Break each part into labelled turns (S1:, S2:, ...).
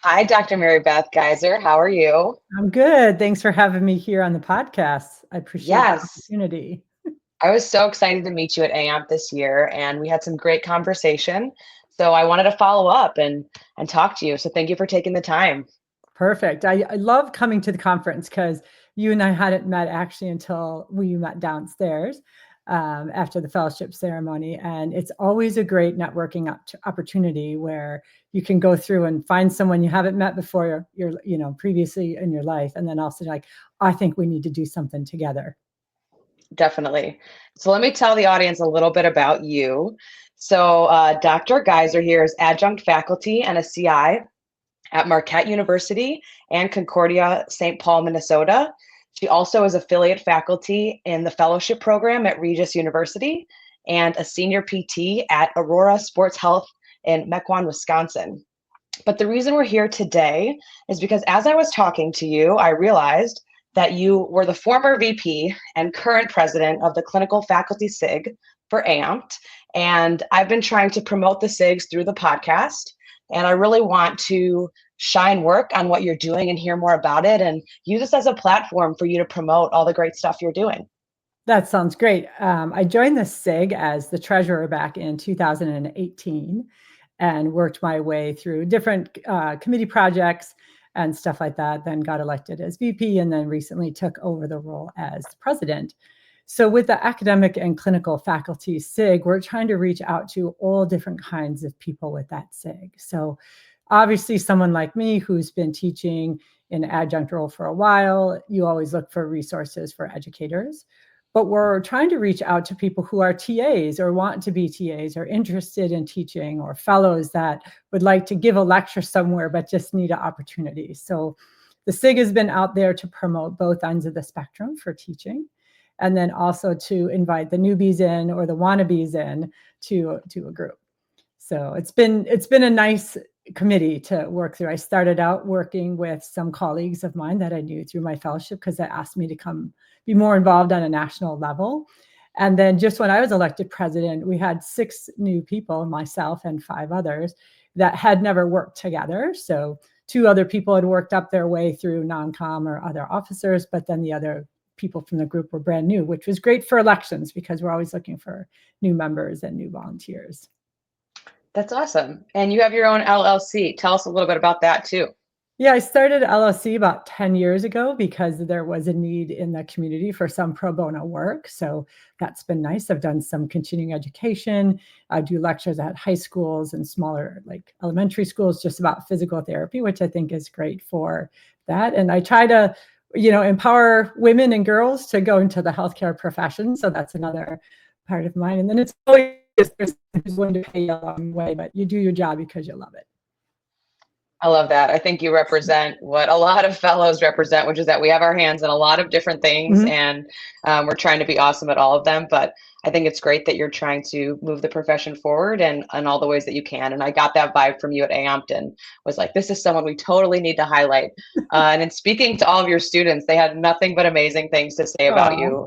S1: Hi, Dr. Mary Beth Geiser. How are you?
S2: I'm good. Thanks for having me here on the podcast. I appreciate the
S1: Yes,
S2: opportunity.
S1: I was so excited to meet you at AMP this year, and we had some great conversation. So I wanted to follow up and talk to you. So thank you for taking the time.
S2: Perfect. I love coming to the conference because you and I hadn't met actually until we met downstairs after the fellowship ceremony. And it's always a great networking opportunity where you can go through and find someone you haven't met before previously in your life. And then also like, I think we need to do something together.
S1: Definitely. So let me tell the audience a little bit about you. So Dr. Geiser here is adjunct faculty and a CI at Marquette University and Concordia St. Paul, Minnesota. She also is affiliate faculty in the fellowship program at Regis University and a senior PT at Aurora Sports Health in Mequon, Wisconsin. But the reason we're here today is because as I was talking to you, I realized that you were the former VP and current president of the Clinical Faculty SIG for AMPT. And I've been trying to promote the SIGs through the podcast. And I really want to shine work on what you're doing and hear more about it and use this as a platform for you to promote all the great stuff you're doing.
S2: That sounds great. I joined the SIG as the treasurer back in 2018 and worked my way through different committee projects and stuff like that, then got elected as VP and then recently took over the role as president. So with the academic and clinical faculty SIG, we're trying to reach out to all different kinds of people with that SIG. So obviously someone like me who's been teaching in an adjunct role for a while, you always look for resources for educators. But we're trying to reach out to people who are TAs or want to be TAs or interested in teaching or fellows that would like to give a lecture somewhere but just need an opportunity. So the SIG has been out there to promote both ends of the spectrum for teaching, and then also to invite the newbies in or the wannabes in to a group. So it's been a nice committee to work through. I started out working with some colleagues of mine that I knew through my fellowship because they asked me to come be more involved on a national level. And then just when I was elected president, we had 6 new people, myself and 5 others, that had never worked together. So 2 other people had worked up their way through non-com or other officers, but then the other people from the group were brand new, which was great for elections because we're always looking for new members and new volunteers.
S1: That's awesome. And you have your own LLC. Tell us a little bit about that too.
S2: Yeah, I started LLC about 10 years ago because there was a need in the community for some pro bono work. So that's been nice. I've done some continuing education. I do lectures at high schools and smaller like elementary schools just about physical therapy, which I think is great for that. And I try to, empower women and girls to go into the healthcare profession. So that's another part of mine. And then it's always there's who's going to pay you along the way, but you do your job because you love it.
S1: I love that. I think you represent what a lot of fellows represent, which is that we have our hands in a lot of different things
S2: Mm-hmm.
S1: and we're trying to be awesome at all of them. But I think it's great that you're trying to move the profession forward and in all the ways that you can. And I got that vibe from you at AMPT and was like, this is someone we totally need to highlight. And in speaking to all of your students, they had nothing but amazing things to say about
S2: Oh,
S1: you.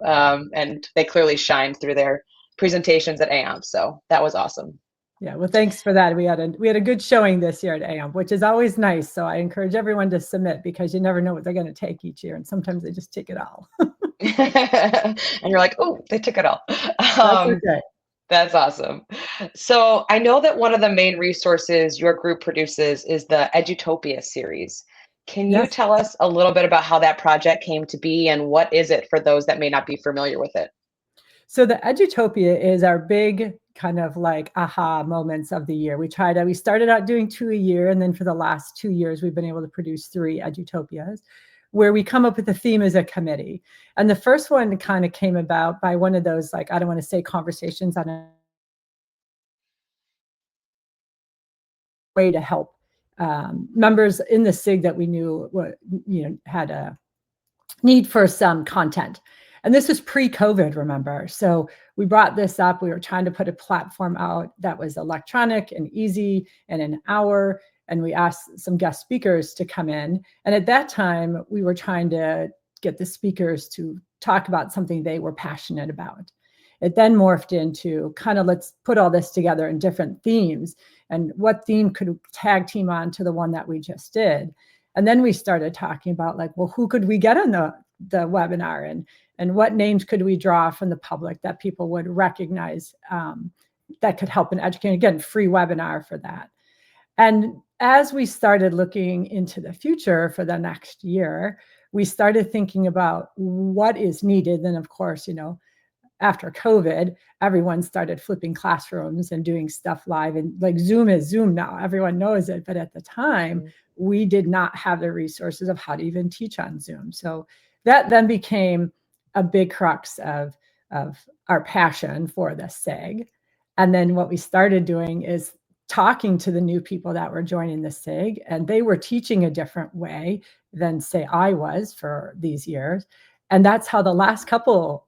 S1: And they clearly shined through their presentations at AMPT. So that was awesome.
S2: yeah. Well, thanks for that. We had a good showing this year at AMP, which is always nice. So I encourage everyone to submit because you never know what they're going to take each year, and sometimes they just take it all.
S1: And you're like, oh, they took it all.
S2: That's
S1: Um,
S2: okay.
S1: that's awesome. So I know that one of the main resources your group produces is the Edutopias series. Can you
S2: Yes.
S1: tell us a little bit about how that project came to be and what is it for those that may not be familiar with it?
S2: So the Edutopia is our big kind of like aha moments of the year. We started out doing 2 a year, and then for the last 2 years, we've been able to produce 3 Edutopias, where we come up with a theme as a committee. And the first one kind of came about by one of those, like, I don't want to say conversations on a way to help members in the SIG that we knew had a need for some content. And this was pre-COVID, remember? So we brought this up. We were trying to put a platform out that was electronic and easy and an hour. And we asked some guest speakers to come in. And at that time, we were trying to get the speakers to talk about something they were passionate about. It then morphed into kind of let's put all this together in different themes and what theme could tag team on to the one that we just did. And then we started talking about like, well, who could we get on the webinar, and what names could we draw from the public that people would recognize that could help in educating. Again, free webinar for that. And as we started looking into the future for the next year, we started thinking about what is needed. And of course, after COVID, everyone started flipping classrooms and doing stuff live, and like Zoom is Zoom now, everyone knows it. But at the time, we did not have the resources of how to even teach on Zoom. So that then became a big crux of our passion for the SIG. And then what we started doing is talking to the new people that were joining the SIG, and they were teaching a different way than, say, I was for these years. And that's how the last couple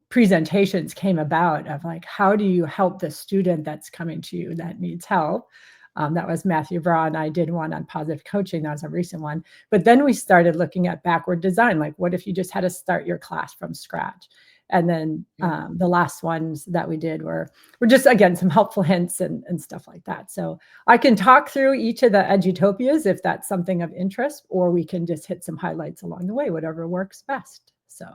S2: presentations came about, of like, how do you help the student that's coming to you that needs help? That was Matthew Braun. I did one on positive coaching. That was a recent one. But then we started looking at backward design. Like, what if you just had to start your class from scratch? And then the last ones that we did were just, again, some helpful hints and stuff like that. So I can talk through each of the Edutopias if that's something of interest, or we can just hit some highlights along the way, whatever works best. So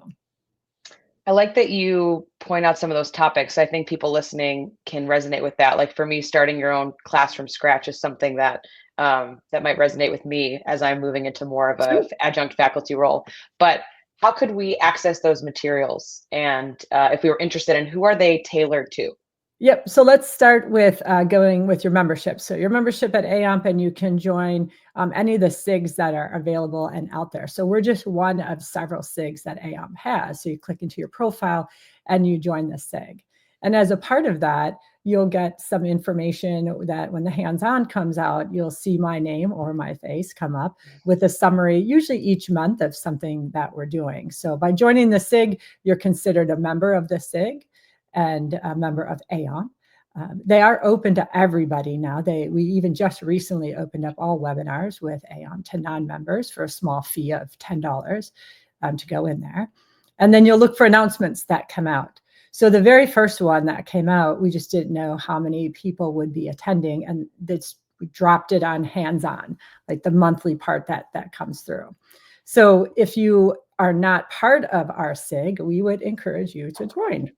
S1: I like that you point out some of those topics. I think people listening can resonate with that. Like for me, starting your own class from scratch is something that that might resonate with me as I'm moving into more of a adjunct faculty role. But how could we access those materials? And if we were interested in, who are they tailored to?
S2: Yep. So let's start with going with your membership. So your membership at AAMP, and you can join any of the SIGs that are available and out there. So we're just one of several SIGs that AAMP has. So you click into your profile and you join the SIG. And as a part of that, you'll get some information that when the hands-on comes out, you'll see my name or my face come up with a summary, usually each month, of something that we're doing. So by joining the SIG, you're considered a member of the SIG and a member of AAMP. They are open to everybody now. We even just recently opened up all webinars with AAMP to non-members for a small fee of $10 to go in there. And then you'll look for announcements that come out. So the very first one that came out, we just didn't know how many people would be attending, and we dropped it on hands-on, like the monthly part that comes through. So if you are not part of our SIG, we would encourage you to join.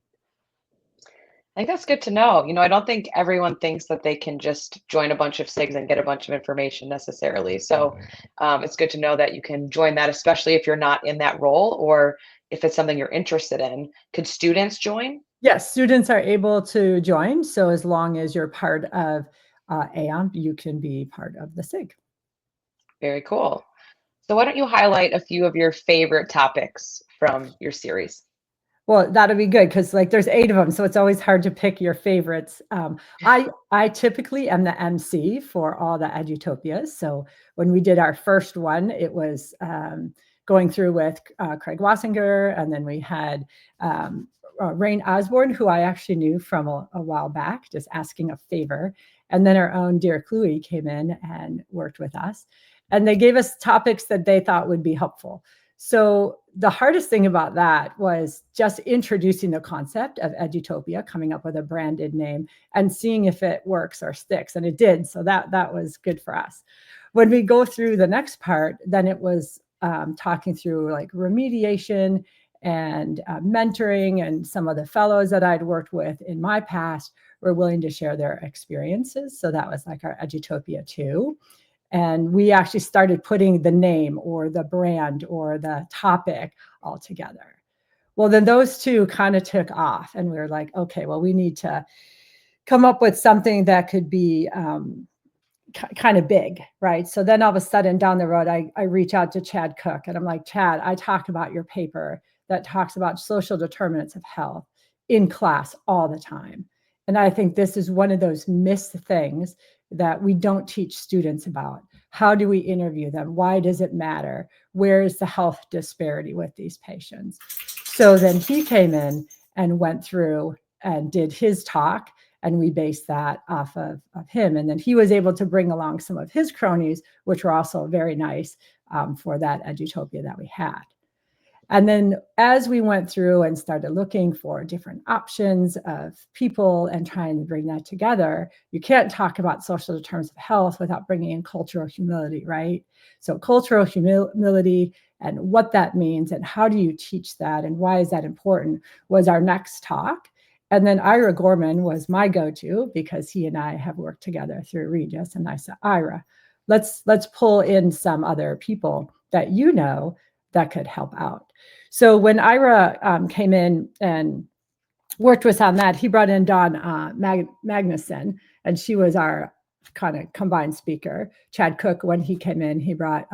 S1: I think that's good to know. I don't think everyone thinks that they can just join a bunch of SIGs and get a bunch of information necessarily. So it's good to know that you can join that, especially if you're not in that role, or if it's something you're interested in. Could students join?
S2: Yes, students are able to join. So as long as you're part of AAMP, you can be part of the SIG.
S1: Very cool. So why don't you highlight a few of your favorite topics from your series?
S2: Well, that'll be good, because like there's 8 of them, so it's always hard to pick your favorites. I typically am the MC for all the Edutopias. So when we did our first one, it was going through with Craig Wassinger, and then we had Rain Osborne, who I actually knew from a while back, just asking a favor. And then our own Derek Louie came in and worked with us. And they gave us topics that they thought would be helpful. So the hardest thing about that was just introducing the concept of Edutopia, coming up with a branded name and seeing if it works or sticks. And it did. So that was good for us. When we go through the next part, then it was talking through like remediation and mentoring, and some of the fellows that I'd worked with in my past were willing to share their experiences. So that was like our Edutopia 2. And we actually started putting the name or the brand or the topic all together. Well, then those 2 kind of took off, and we were like, okay, well, we need to come up with something that could be kind of big, right? So then all of a sudden down the road, I reach out to Chad Cook, and I'm like, Chad, I talk about your paper that talks about social determinants of health in class all the time. And I think this is one of those missed things that we don't teach students about. How do we interview them? Why does it matter? Where is the health disparity with these patients? So then he came in and went through and did his talk, and we based that off of him. And then he was able to bring along some of his cronies, which were also very nice for that Edutopia that we had. And then as we went through and started looking for different options of people and trying to bring that together, you can't talk about social determinants of health without bringing in cultural humility, right? So cultural humility and what that means and how do you teach that and why is that important was our next talk. And then Ira Gorman was my go-to because he and I have worked together through Regis. And I said, Ira, let's pull in some other people that you know that could help out. So when Ira came in and worked with us on that, he brought in Dawn Magnuson, and she was our kind of combined speaker. Chad Cook, when he came in, he brought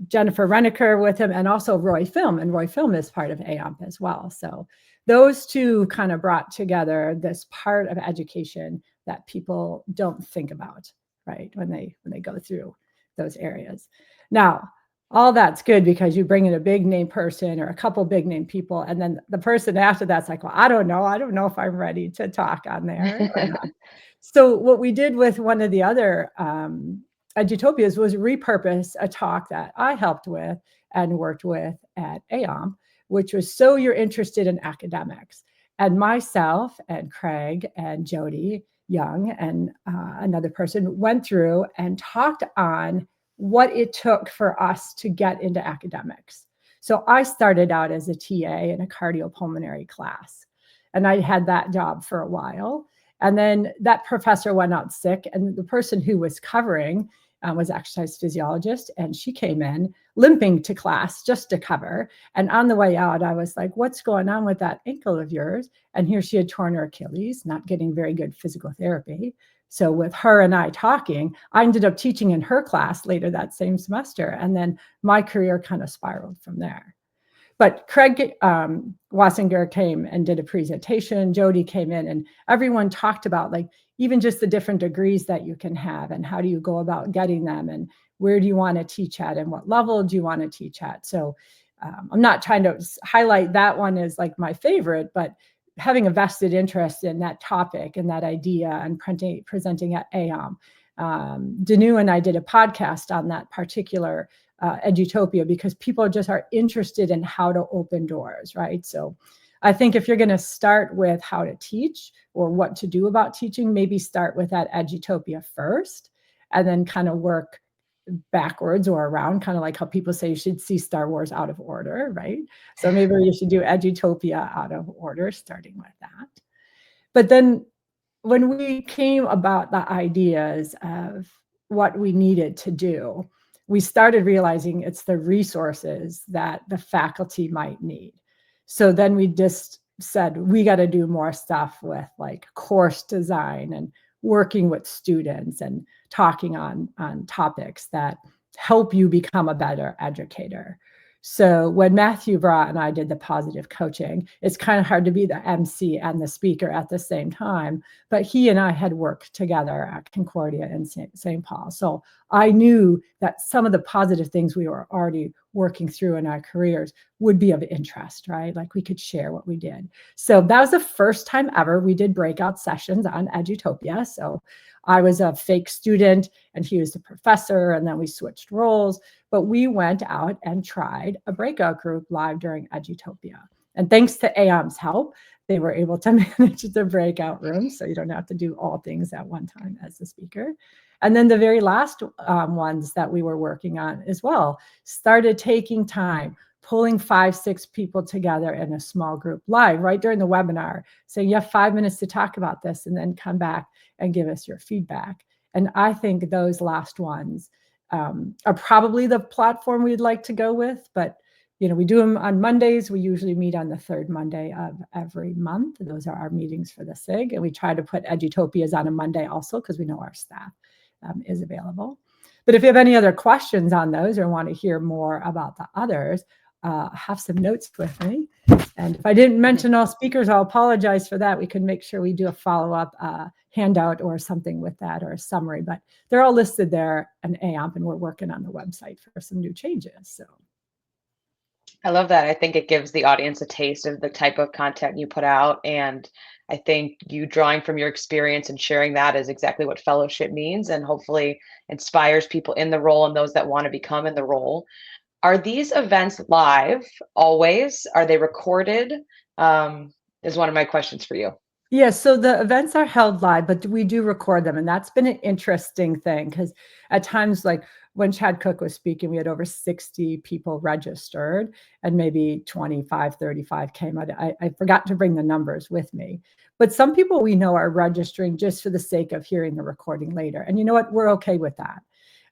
S2: Jennifer Reneker with him, and also Roy Film, and Roy Film is part of AOMP as well. So those two kind of brought together this part of education that people don't think about, right, when they go through those areas. Now, all that's good because you bring in a big name person or a couple big name people, and then the person after that's like, well, I don't know if I'm ready to talk on there or not. So what we did with one of the other Edutopias was repurpose a talk that I helped with and worked with at AOMP, which was So You're Interested in Academics. And myself and Craig and Jody Young and another person went through and talked on what it took for us to get into academics. So I started out as a TA in a cardiopulmonary class, and I had that job for a while. And then that professor went out sick, and the person who was covering was exercise physiologist, and she came in limping to class just to cover. And on the way out, I was like, what's going on with that ankle of yours? And here she had torn her Achilles, not getting very good physical therapy. So with her and I talking, I ended up teaching in her class later that same semester. And then my career kind of spiraled from there. But Craig Wassinger came and did a presentation. Jody came in, and everyone talked about like even just the different degrees that you can have and how do you go about getting them and where do you want to teach at and what level do you want to teach at. So I'm not trying to highlight that one as like my favorite, but having a vested interest in that topic and that idea and presenting at AOM. Danu and I did a podcast on that particular Edutopia because people just are interested in how to open doors, right? So I think if you're going to start with how to teach or what to do about teaching, maybe start with that Edutopia first and then kind of work backwards or around, kind of like how people say you should see Star Wars out of order, right? So maybe you should do Edutopia out of order, starting with that. But then when we came about the ideas of what we needed to do, we started realizing it's the resources that the faculty might need. So then we just said, we got to do more stuff with like course design and working with students and talking on topics that help you become a better educator. So when Matthew Bra and I did the positive coaching, it's kind of hard to be the MC and the speaker at the same time, but he and I had worked together at Concordia in St. Paul. So I knew that some of the positive things we were already working through in our careers would be of interest, right? Like we could share what we did. So that was the first time ever we did breakout sessions on Edutopia. So I was a fake student and he was the professor, and then we switched roles. But we went out and tried a breakout group live during Edutopia. And thanks to AOM's help, they were able to manage the breakout room. So you don't have to do all things at one time as the speaker. And then the very last ones that we were working on as well started taking time, pulling 5-6 people together in a small group live right during the webinar, saying you have 5 minutes to talk about this and then come back and give us your feedback. And I think those last ones are probably the platform we'd like to go with, but you know, we do them on Mondays. We usually meet on the third Monday of every month. Those are our meetings for the SIG. And we try to put Edutopias on a Monday also because we know our staff is available. But if you have any other questions on those or want to hear more about the others, have some notes with me. And if I didn't mention all speakers, I'll apologize for that. We can make sure we do a follow-up handout or something with that or a summary, but they're all listed there in AOMP, and we're working on the website for some new changes. So
S1: I love that. I think it gives the audience a taste of the type of content you put out. And I think you drawing from your experience and sharing that is exactly what fellowship means, and hopefully inspires people in the role and those that want to become in the role. Are these events live always? Are they recorded? Is one of my questions for you.
S2: Yeah, so the events are held live, but we do record them. And that's been an interesting thing because at times, like when Chad Cook was speaking, we had over 60 people registered and maybe 25, 35 came. I forgot to bring the numbers with me. But some people we know are registering just for the sake of hearing the recording later. And you know what? We're okay with that.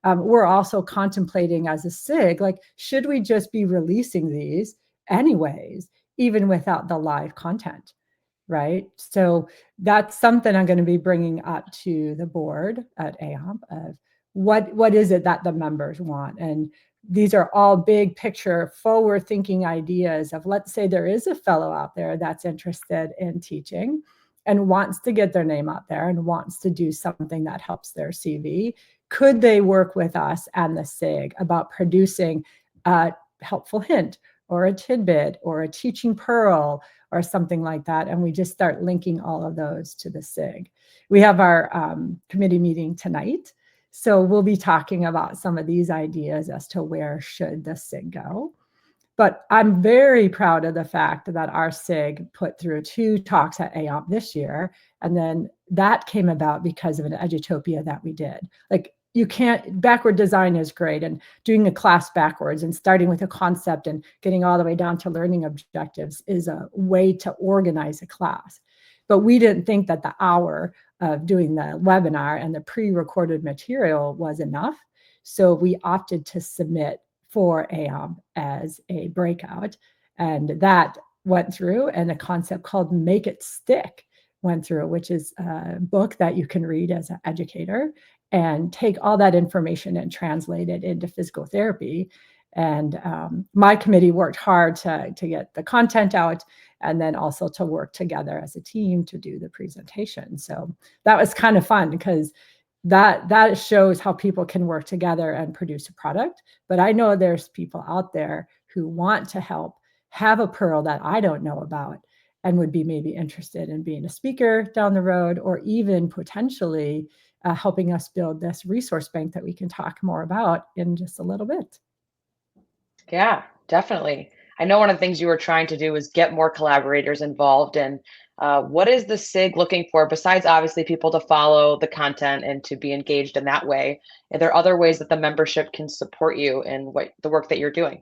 S2: We're also contemplating as a SIG, like, should we just be releasing these anyways, even without the live content? Right? So that's something I'm going to be bringing up to the board at AOMP of what is it that the members want. And these are all big picture, forward thinking ideas of, let's say there is a fellow out there that's interested in teaching and wants to get their name out there and wants to do something that helps their CV. Could they work with us and the SIG about producing a helpful hint or a tidbit or a teaching pearl or something like that? And we just start linking all of those to the SIG. We have our committee meeting tonight. So we'll be talking about some of these ideas as to where should the SIG go. But I'm very proud of the fact that our SIG put through 2 talks at AOMP this year. And then that came about because of an Edutopia that we did. Like, you can't, backward design is great, and doing a class backwards and starting with a concept and getting all the way down to learning objectives is a way to organize a class. But we didn't think that the hour of doing the webinar and the pre-recorded material was enough. So we opted to submit for AOMP as a breakout. And that went through, and a concept called Make It Stick went through, which is a book that you can read as an educator and take all that information and translate it into physical therapy. And my committee worked hard to get the content out and then also to work together as a team to do the presentation. So that was kind of fun because that shows how people can work together and produce a product. But I know there's people out there who want to help, have a pearl that I don't know about, and would be maybe interested in being a speaker down the road, or even potentially helping us build this resource bank that we can talk more about in just a little bit.
S1: Yeah, definitely. I know one of the things you were trying to do is get more collaborators involved. And what is the SIG looking for besides obviously people to follow the content and to be engaged in that way? Are there other ways that the membership can support you in what the work that you're doing?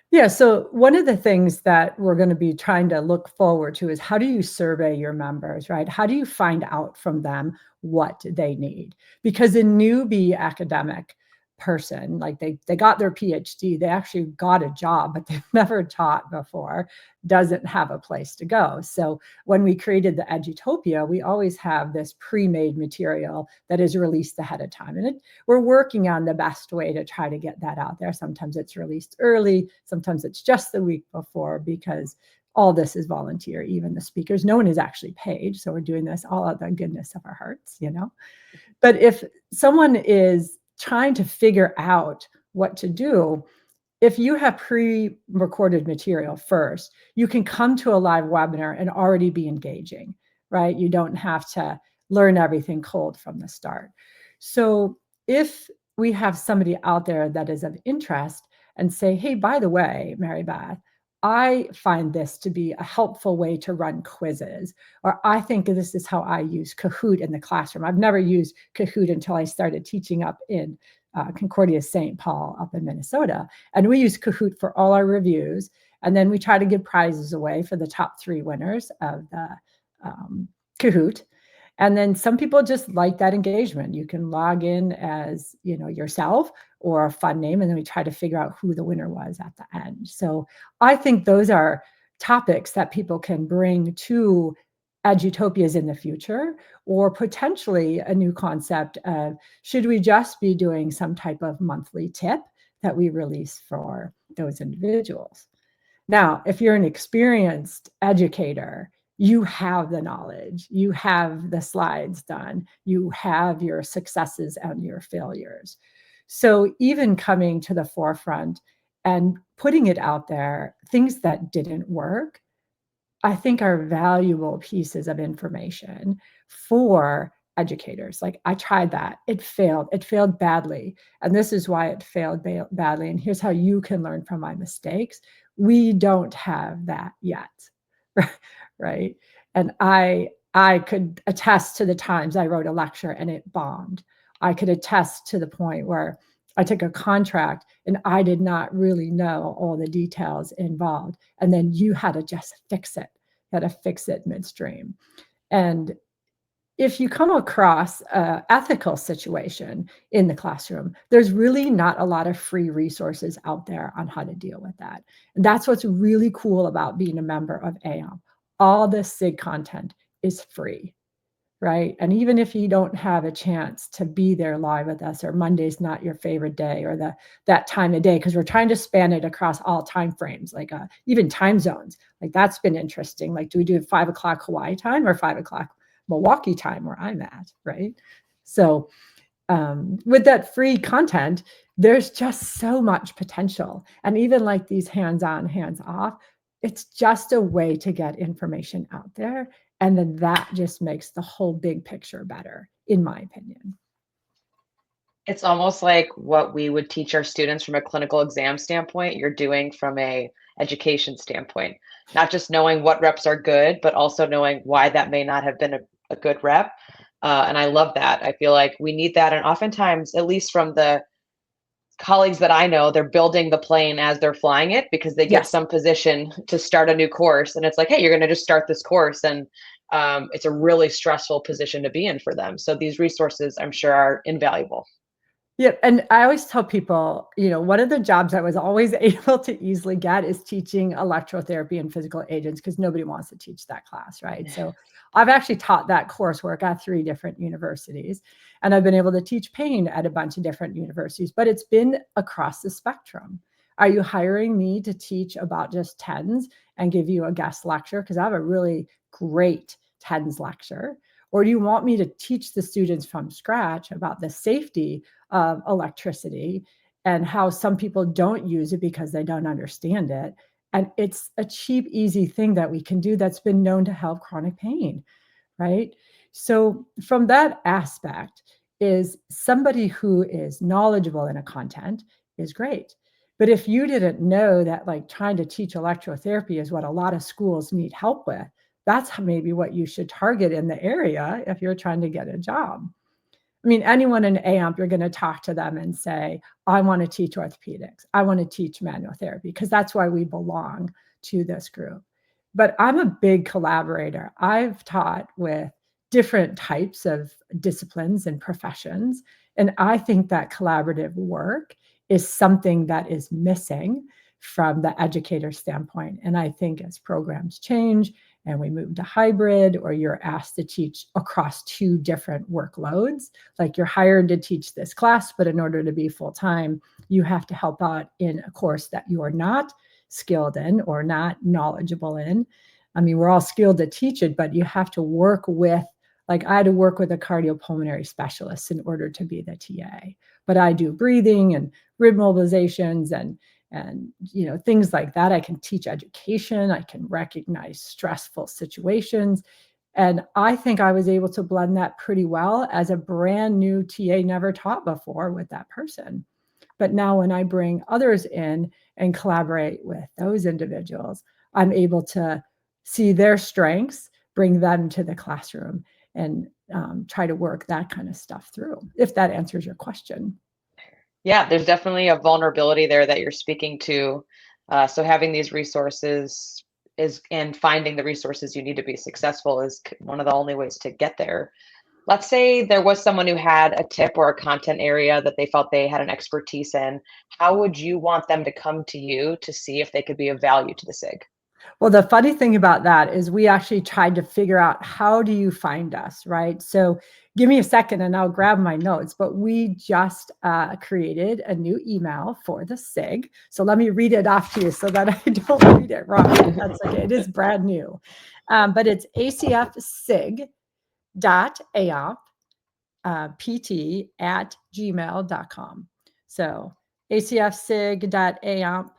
S2: Yeah, so one of the things that we're going to be trying to look forward to is, how do you survey your members, right? How do you find out from them what they need? Because a newbie academic person, like they got their PhD, they actually got a job, but they've never taught before, doesn't have a place to go. So when we created the Edutopia, we always have this pre-made material that is released ahead of time. And we're working on the best way to try to get that out there. Sometimes it's released early, sometimes it's just the week before, because all this is volunteer, even the speakers. No one is actually paid. So we're doing this all out of the goodness of our hearts, you know? But if someone is trying to figure out what to do, if you have pre-recorded material first, you can come to a live webinar and already be engaging, right? You don't have to learn everything cold from the start. So if we have somebody out there that is of interest and say, hey, by the way, Mary Beth, I find this to be a helpful way to run quizzes, or I think this is how I use Kahoot in the classroom. I've never used Kahoot until I started teaching up in Concordia St. Paul up in Minnesota. And we use Kahoot for all our reviews. And then we try to give prizes away for the top 3 winners of the Kahoot. And then some people just like that engagement. You can log in as, you know, yourself or a fun name, and then we try to figure out who the winner was at the end. So I think those are topics that people can bring to Edutopias in the future, or potentially a new concept of, should we just be doing some type of monthly tip that we release for those individuals? Now, if you're an experienced educator, you have the knowledge, you have the slides done, you have your successes and your failures. So even coming to the forefront and putting it out there, things that didn't work, I think are valuable pieces of information for educators. Like, I tried that. It failed badly. And this is why it failed badly. And here's how you can learn from my mistakes. We don't have that yet. Right. And I could attest to the times I wrote a lecture and it bombed. I could attest to the point where I took a contract and I did not really know all the details involved. And then you had to just fix it. You had to fix it midstream. And if you come across an ethical situation in the classroom, there's really not a lot of free resources out there on how to deal with that. And that's what's really cool about being a member of AMP. All the SIG content is free, right? And even if you don't have a chance to be there live with us, or Monday's not your favorite day, or that time of day, because we're trying to span it across all time frames, like even time zones. Like, that's been interesting. Like, do we do 5 o'clock Hawaii time or 5 o'clock Milwaukee time where I'm at, right? So with that free content, there's just so much potential. And even like these hands-on, hands-off, it's just a way to get information out there. And then that just makes the whole big picture better, in my opinion.
S1: It's almost like what we would teach our students from a clinical exam standpoint, you're doing from a education standpoint. Not just knowing what reps are good, but also knowing why that may not have been a good rep. And I love that. I feel like we need that. And oftentimes, at least from the colleagues that I know, they're building the plane as they're flying it because they get
S2: Yes.
S1: some position to start a new course. And it's like, hey, you're going to just start this course. And it's a really stressful position to be in for them. So these resources, I'm sure, are invaluable.
S2: Yeah, and I always tell people, one of the jobs I was always able to easily get is teaching electrotherapy and physical agents, because nobody wants to teach that class, right? So I've actually taught that coursework at 3 different universities, and I've been able to teach pain at a bunch of different universities, but it's been across the spectrum. Are you hiring me to teach about just TENS and give you a guest lecture? Because I have a really great TENS lecture. Or do you want me to teach the students from scratch about the safety of electricity and how some people don't use it because they don't understand it? And it's a cheap, easy thing that we can do that's been known to help chronic pain, right? So from that aspect, is somebody who is knowledgeable in a content is great. But if you didn't know that, like, trying to teach electrotherapy is what a lot of schools need help with, that's maybe what you should target in the area if you're trying to get a job. I mean, anyone in AMP, you're going to talk to them and say, I want to teach orthopedics. I want to teach manual therapy, because that's why we belong to this group. But I'm a big collaborator. I've taught with different types of disciplines and professions. And I think that collaborative work is something that is missing from the educator standpoint. And I think as programs change and we move to hybrid, or you're asked to teach across 2 different workloads, like you're hired to teach this class, but in order to be full-time, you have to help out in a course that you are not skilled in or not knowledgeable in. I mean, we're all skilled to teach it, but you have to work with, like, I had to work with a cardiopulmonary specialist in order to be the TA. But I do breathing and rib mobilizations and things like that. I can teach education. I can recognize stressful situations. And I think I was able to blend that pretty well as a brand new TA, never taught before, with that person. But now when I bring others in and collaborate with those individuals, I'm able to see their strengths, bring them to the classroom, and try to work that kind of stuff through, if that answers your question.
S1: Yeah, there's definitely a vulnerability there that you're speaking to. So having these resources is and finding the resources you need to be successful is one of the only ways to get there. Let's say there was someone who had a tip or a content area that they felt they had an expertise in. How would you want them to come to you to see if they could be of value to the SIG?
S2: Well, the funny thing about that is we actually tried to figure out, how do you find us, right? So give me a second and I'll grab my notes, but we just created a new email for the SIG. So let me read it off to you so that I don't read it wrong. That's okay. It is brand new. But it's acfsig.aop pt@gmail.com. So acfsig.aop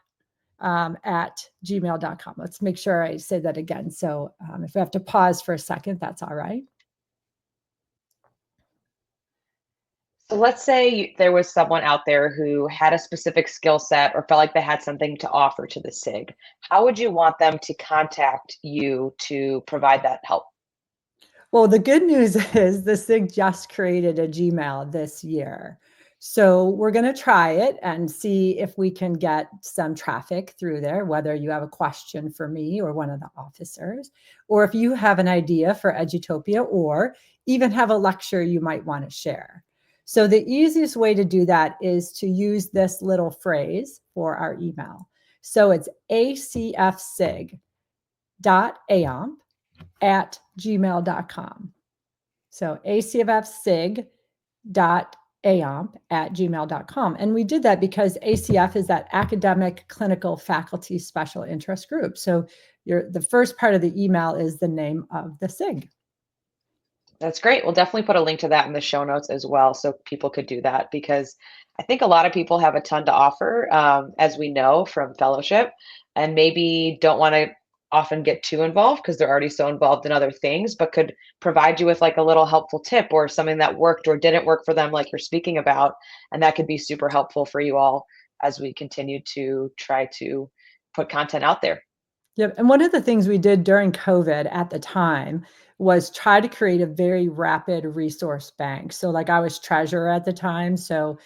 S2: at gmail.com. Let's make sure I say that again. So if I have to pause for a second, that's all right.
S1: So let's say there was someone out there who had a specific skill set or felt like they had something to offer to the SIG. How would you want them to contact you to provide that help?
S2: Well, the good news is the SIG just created a Gmail this year. So we're going to try it and see if we can get some traffic through there, whether you have a question for me or one of the officers, or if you have an idea for Edutopia, or even have a lecture you might want to share. So the easiest way to do that is to use this little phrase for our email. So it's acfsig.aomp@gmail.com. So acffsig.aomp@gmail.com. And we did that because ACF is that academic, clinical, faculty, special interest group. So the first part of the email is the name of the SIG.
S1: That's great. We'll definitely put a link to that in the show notes as well, so people could do that because I think a lot of people have a ton to offer, as we know from fellowship, and maybe don't want to often get too involved because they're already so involved in other things, but could provide you with like a little helpful tip or something that worked or didn't work for them, like you're speaking about. And that could be super helpful for you all as we continue to try to put content out there.
S2: Yep. And one of the things we did during COVID at the time was try to create a very rapid resource bank. So, like, I was treasurer at the time. So,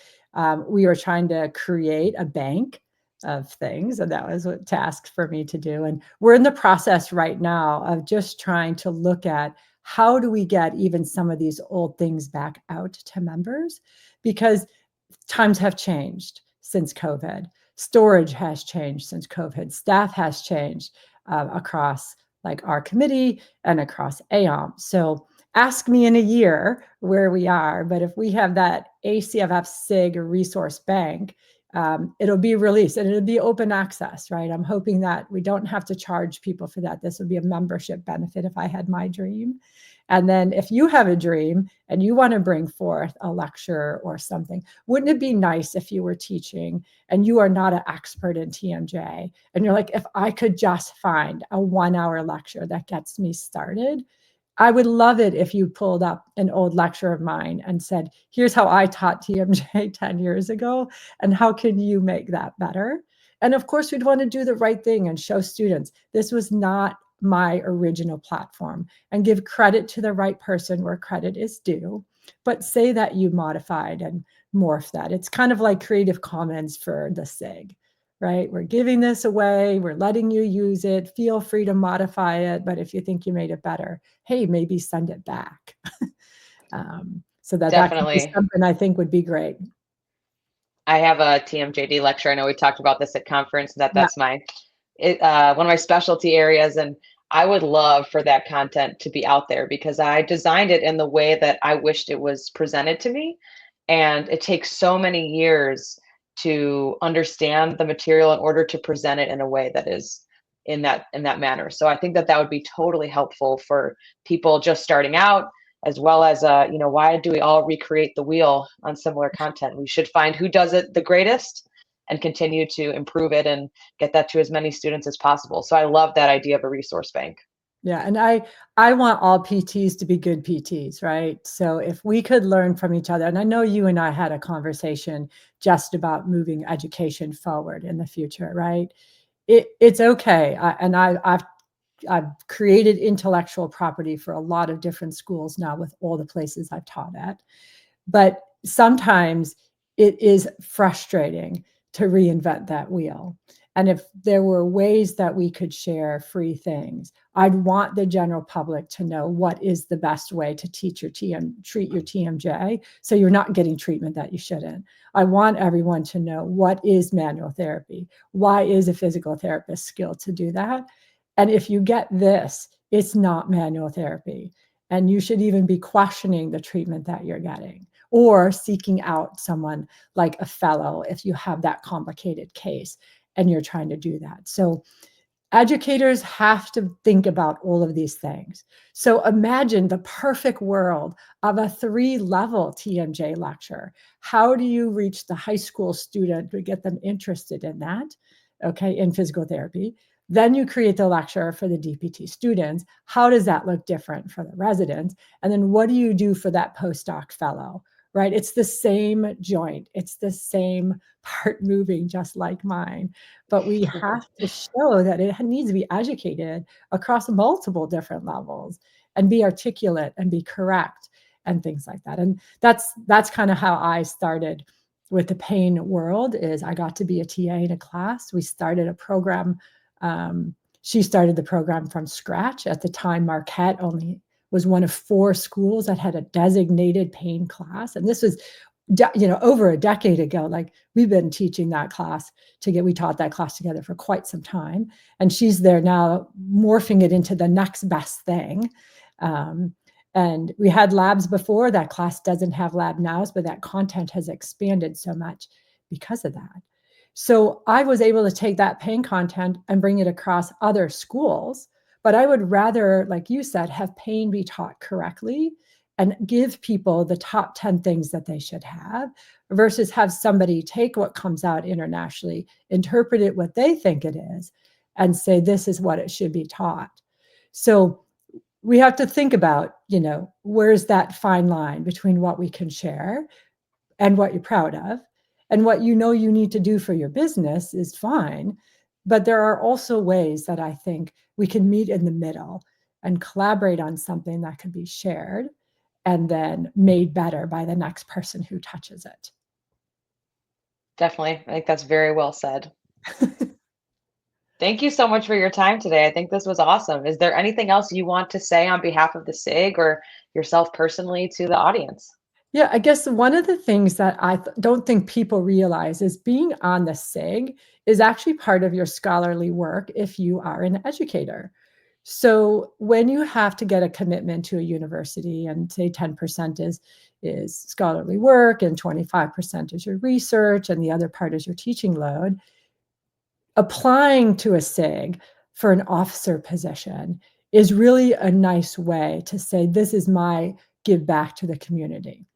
S2: we were trying to create a bank of things. And that was a task for me to do. And we're in the process right now of just trying to look at how do we get even some of these old things back out to members, because times have changed since COVID. Storage has changed since COVID. Staff has changed across like our committee and across AOMP. So ask me in a year where we are. But if we have that ACFF SIG resource bank, it'll be released and it'll be open access, right? I'm hoping that we don't have to charge people for that. This would be a membership benefit if I had my dream. And then if you have a dream and you want to bring forth a lecture or something, wouldn't it be nice if you were teaching and you are not an expert in TMJ and you're like, if I could just find a 1 hour lecture that gets me started, I would love it if you pulled up an old lecture of mine and said, here's how I taught TMJ 10 years ago, and how can you make that better? And of course, we'd want to do the right thing and show students this was not my original platform, and give credit to the right person where credit is due, but say that you modified and morphed that. It's kind of like Creative Commons for the SIG, right? We're giving this away, we're letting you use it, feel free to modify it, but if you think you made it better, hey, maybe send it back. So that could be
S1: Definitely.
S2: something I think would be great.
S1: I have a TMJD lecture. I know we talked about this at conference, that
S2: Yeah.
S1: that's one of my specialty areas, and I would love for that content to be out there because I designed it in the way that I wished it was presented to me, and it takes so many years to understand the material in order to present it in a way that is in that manner. So I think that that would be totally helpful for people just starting out, as well as why do we all recreate the wheel on similar content? We should find who does it the greatest and continue to improve it and get that to as many students as possible. So I love that idea of a resource bank.
S2: Yeah, and I want all PTs to be good PTs, right? So if we could learn from each other, and I know you and I had a conversation just about moving education forward in the future, right? It's okay, I've created intellectual property for a lot of different schools now with all the places I've taught at. But sometimes it is frustrating to reinvent that wheel. And if there were ways that we could share free things, I'd want the general public to know what is the best way to treat your TMJ so you're not getting treatment that you shouldn't. I want everyone to know what is manual therapy. Why is a physical therapist skilled to do that? And if you get this, it's not manual therapy. And you should even be questioning the treatment that you're getting or seeking out someone like a fellow if you have that complicated case and you're trying to do that. So educators have to think about all of these things. So imagine the perfect world of a 3-level TMJ lecture. How do you reach the high school student to get them interested in that? Okay, in physical therapy. Then you create the lecture for the DPT students. How does that look different for the residents? And then what do you do for that postdoc fellow? right? It's the same joint, it's the same part moving just like mine. But we have to show that it needs to be educated across multiple different levels and be articulate and be correct and things like that. And that's kind of how I started with the pain world. Is I got to be a TA in a class. We started a program. She started the program from scratch. At the time, Marquette only was one of 4 schools that had a designated pain class. And this was, over a decade ago. Like, we've been teaching that class we taught that class together for quite some time. And she's there now morphing it into the next best thing. And we had labs before. That class doesn't have lab nows, but that content has expanded so much because of that. So I was able to take that pain content and bring it across other schools. But I would rather, like you said, have pain be taught correctly and give people the top 10 things that they should have, versus have somebody take what comes out internationally, interpret it what they think it is, and say, this is what it should be taught. So we have to think about, where's that fine line between what we can share and what you're proud of, and what you need to do for your business is fine. But there are also ways that I think we can meet in the middle and collaborate on something that can be shared and then made better by the next person who touches it.
S1: Definitely. I think that's very well said. Thank you so much for your time today. I think this was awesome. Is there anything else you want to say on behalf of the SIG or yourself personally to the audience?
S2: Yeah, I guess one of the things that I don't think people realize is being on the SIG is actually part of your scholarly work if you are an educator. So when you have to get a commitment to a university, and say 10% is scholarly work and 25% is your research and the other part is your teaching load, applying to a SIG for an officer position is really a nice way to say, this is my give back to the community.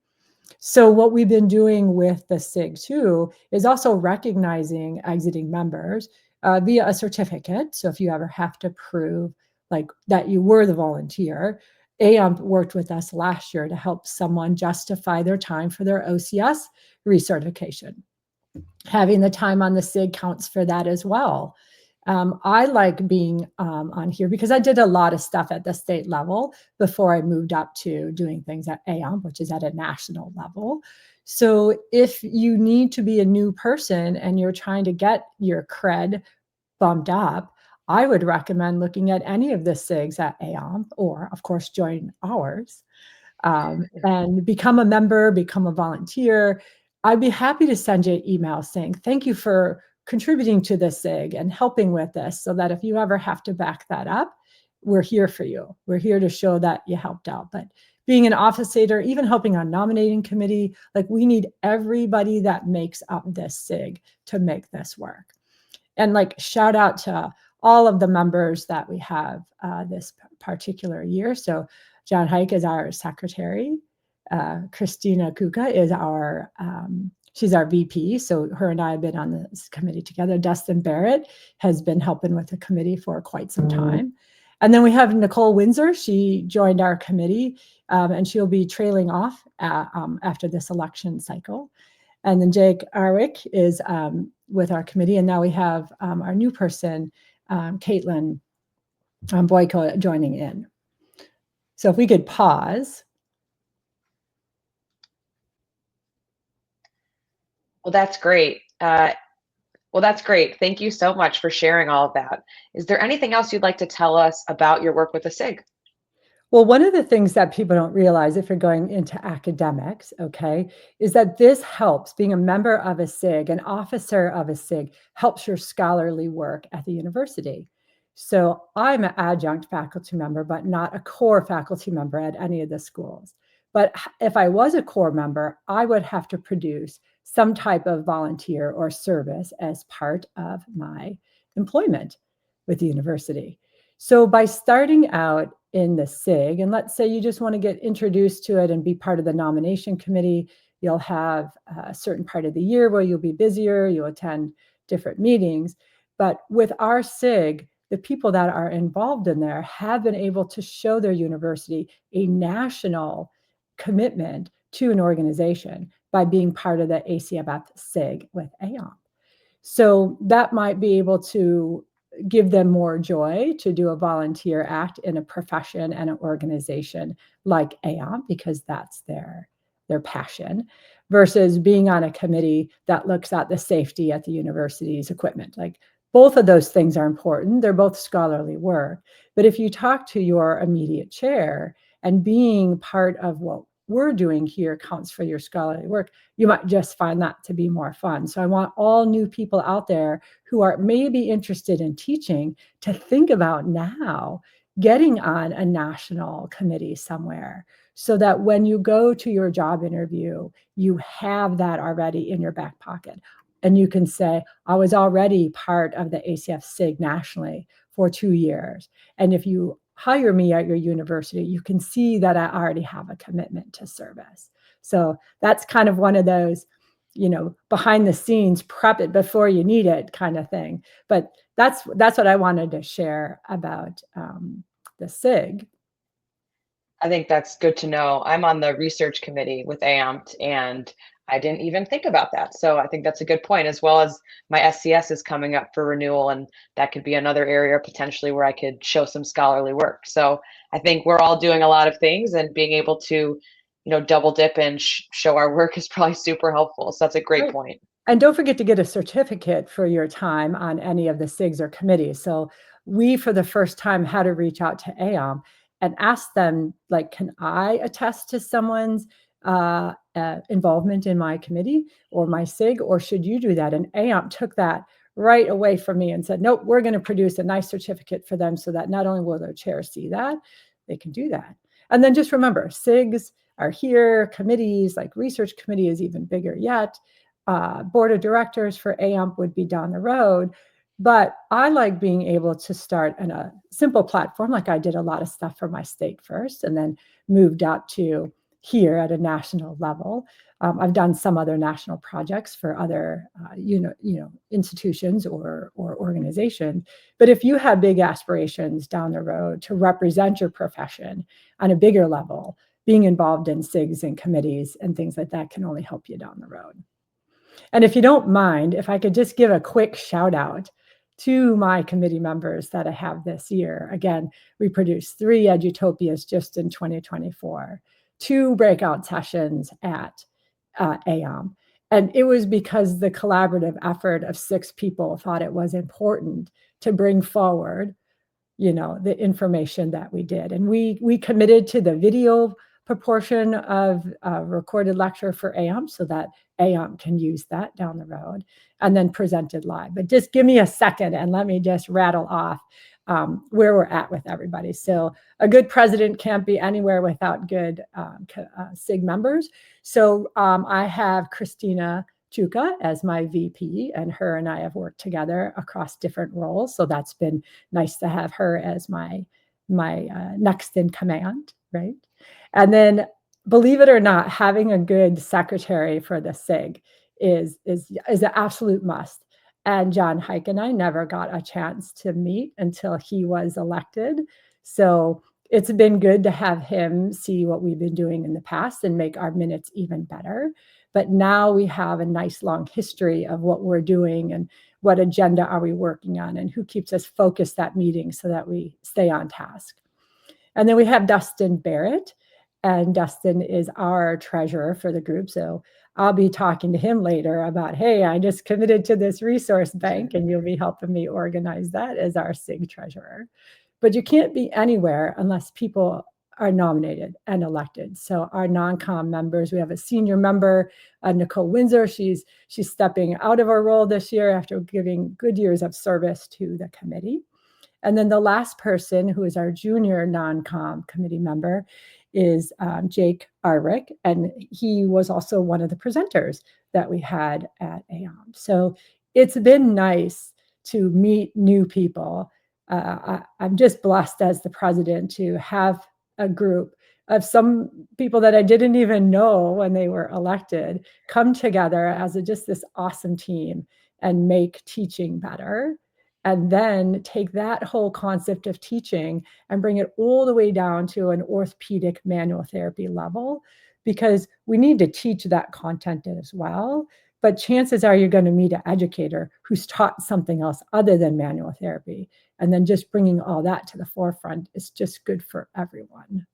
S2: So what we've been doing with the SIG too is also recognizing exiting members via a certificate. So if you ever have to prove like that you were the volunteer, AMP worked with us last year to help someone justify their time for their OCS recertification. Having the time on the SIG counts for that as well. I like being on here because I did a lot of stuff at the state level before I moved up to doing things at AMP, which is at a national level. So if you need to be a new person and you're trying to get your cred bumped up, I would recommend looking at any of the SIGs at AMP, or of course join ours, and become a member, become a volunteer. I'd be happy to send you an email saying, thank you for contributing to the SIG and helping with this, so that if you ever have to back that up, we're here for you. We're here to show that you helped out. But being an officer, even helping on nominating committee, like, we need everybody that makes up this SIG to make this work. And like, shout out to all of the members that we have this particular year. So John Hike is our secretary. Christina Kuka is she's our VP. So her and I have been on this committee together. Dustin Barrett has been helping with the committee for quite some time. And then we have Nicole Windsor. She joined our committee and she'll be trailing off after this election cycle. And then Jake Arwick is with our committee. And now we have our new person, Caitlin Boyko, joining in. So if we could pause.
S1: Well, that's great. Thank you so much for sharing all of that. Is there anything else you'd like to tell us about your work with the SIG?
S2: Well, one of the things that people don't realize if you're going into academics, okay, is that this helps. Being a member of a SIG, an officer of a SIG, helps your scholarly work at the university. So I'm an adjunct faculty member, but not a core faculty member at any of the schools. But if I was a core member, I would have to produce some type of volunteer or service as part of my employment with the university. So by starting out in the SIG, and let's say you just want to get introduced to it and be part of the nomination committee, you'll have a certain part of the year where you'll be busier, you'll attend different meetings. But with our SIG, the people that are involved in there have been able to show their university a national commitment to an organization by being part of the ACFF SIG with AOMP. So that might be able to give them more joy to do a volunteer act in a profession and an organization like AOMP, because that's their passion, versus being on a committee that looks at the safety at the university's equipment. Like, both of those things are important. They're both scholarly work. But if you talk to your immediate chair, and being part of what we're doing here counts for your scholarly work, you might just find that to be more fun. So I want all new people out there who are maybe interested in teaching to think about now getting on a national committee somewhere, so that when you go to your job interview, you have that already in your back pocket. And you can say, I was already part of the ACF SIG nationally for 2 years. And if you hire me at your university, you can see that I already have a commitment to service. So that's kind of one of those, behind the scenes, prep it before you need it kind of thing. But that's what I wanted to share about the SIG.
S1: I think that's good to know. I'm on the research committee with AMPT, and I didn't even think about that. So I think that's a good point, as well as my SCS is coming up for renewal, and that could be another area potentially where I could show some scholarly work. So I think we're all doing a lot of things, and being able to, double dip and show our work is probably super helpful. So that's a great point.
S2: And don't forget to get a certificate for your time on any of the SIGs or committees. So we, for the first time, had to reach out to AOM and ask them, like, can I attest to someone's involvement in my committee or my SIG, or should you do that? And AOM took that right away from me and said, nope, we're going to produce a nice certificate for them, so that not only will their chair see that, they can do that. And then just remember, SIGs are here, committees like research committee is even bigger yet. Board of directors for AMP would be down the road. But I like being able to start in a simple platform. Like, I did a lot of stuff for my state first, and then moved up to here at a national level. I've done some other national projects for other, institutions or organizations. But if you have big aspirations down the road to represent your profession on a bigger level, being involved in SIGs and committees and things like that can only help you down the road. And if you don't mind, if I could just give a quick shout out to my committee members that I have this year. Again, we produced 3 Edutopias just in 2024, 2 breakout sessions at AOM. And it was because the collaborative effort of 6 people thought it was important to bring forward, the information that we did. And we committed to the video proportion of a recorded lecture for AOM, so that AOM can use that down the road, and then presented live. But just give me a second and let me just rattle off where we're at with everybody. So a good president can't be anywhere without good SIG members. So I have Christina Chuka as my VP, and her and I have worked together across different roles. So that's been nice to have her as my next in command, right? And then, believe it or not, having a good secretary for the SIG is an absolute must. And John Hike and I never got a chance to meet until he was elected. So it's been good to have him see what we've been doing in the past and make our minutes even better. But now we have a nice long history of what we're doing and what agenda are we working on and who keeps us focused at meetings so that we stay on task. And then we have Dustin Barrett, and Dustin is our treasurer for the group. So I'll be talking to him later about, hey, I just committed to this resource bank, and you'll be helping me organize that as our SIG treasurer. But you can't be anywhere unless people are nominated and elected. So our non-com members, we have a senior member, Nicole Windsor. She's stepping out of her role this year after giving good years of service to the committee. And then the last person, who is our junior non-com committee member, is Jake Arwick, and he was also one of the presenters that we had at AOM. So it's been nice to meet new people. I'm just blessed as the president to have a group of some people that I didn't even know when they were elected come together as just this awesome team and make teaching better. And then take that whole concept of teaching and bring it all the way down to an orthopedic manual therapy level, because we need to teach that content as well. But chances are you're going to meet an educator who's taught something else other than manual therapy. And then just bringing all that to the forefront is just good for everyone.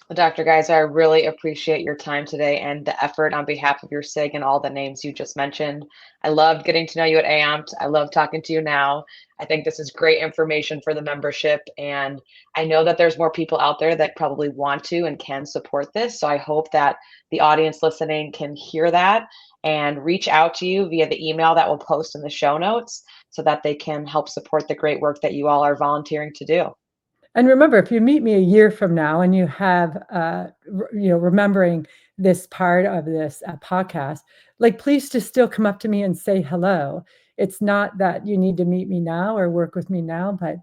S1: Well, Dr. Geiser, I really appreciate your time today and the effort on behalf of your SIG and all the names you just mentioned. I loved getting to know you at AMPT. I love talking to you now. I think this is great information for the membership. And I know that there's more people out there that probably want to and can support this. So I hope that the audience listening can hear that and reach out to you via the email that we'll post in the show notes so that they can help support the great work that you all are volunteering to do.
S2: And remember, if you meet me a year from now and you have, remembering this part of this podcast, like, please just still come up to me and say hello. It's not that you need to meet me now or work with me now, but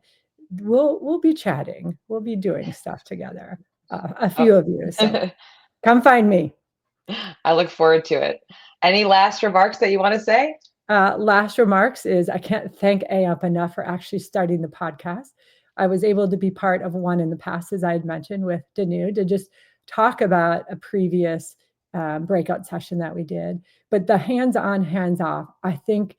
S2: we'll be chatting. We'll be doing stuff together. A few of you. So come find me.
S1: I look forward to it. Any last remarks that you want to say?
S2: Last remarks is I can't thank AMP enough for actually starting the podcast. I was able to be part of one in the past, as I had mentioned, with Danu, to just talk about a previous breakout session that we did. But the hands-on, hands-off, I think,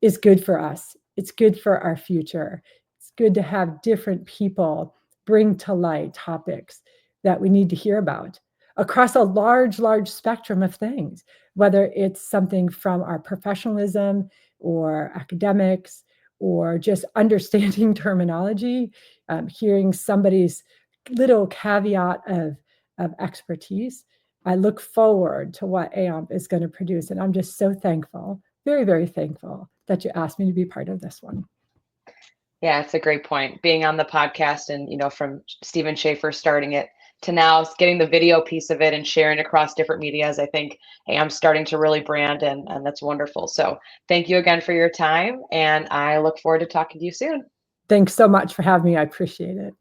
S2: is good for us. It's good for our future. It's good to have different people bring to light topics that we need to hear about across a large spectrum of things, whether it's something from our professionalism or academics or just understanding terminology, hearing somebody's little caveat of expertise. I look forward to what AMP is going to produce. And I'm just so thankful, very, very thankful that you asked me to be part of this one.
S1: Yeah, it's a great point. Being on the podcast and, from Stephen Schaefer starting it to now getting the video piece of it and sharing across different medias, I think, hey, I'm starting to really brand and that's wonderful. So thank you again for your time. And I look forward to talking to you soon.
S2: Thanks so much for having me. I appreciate it.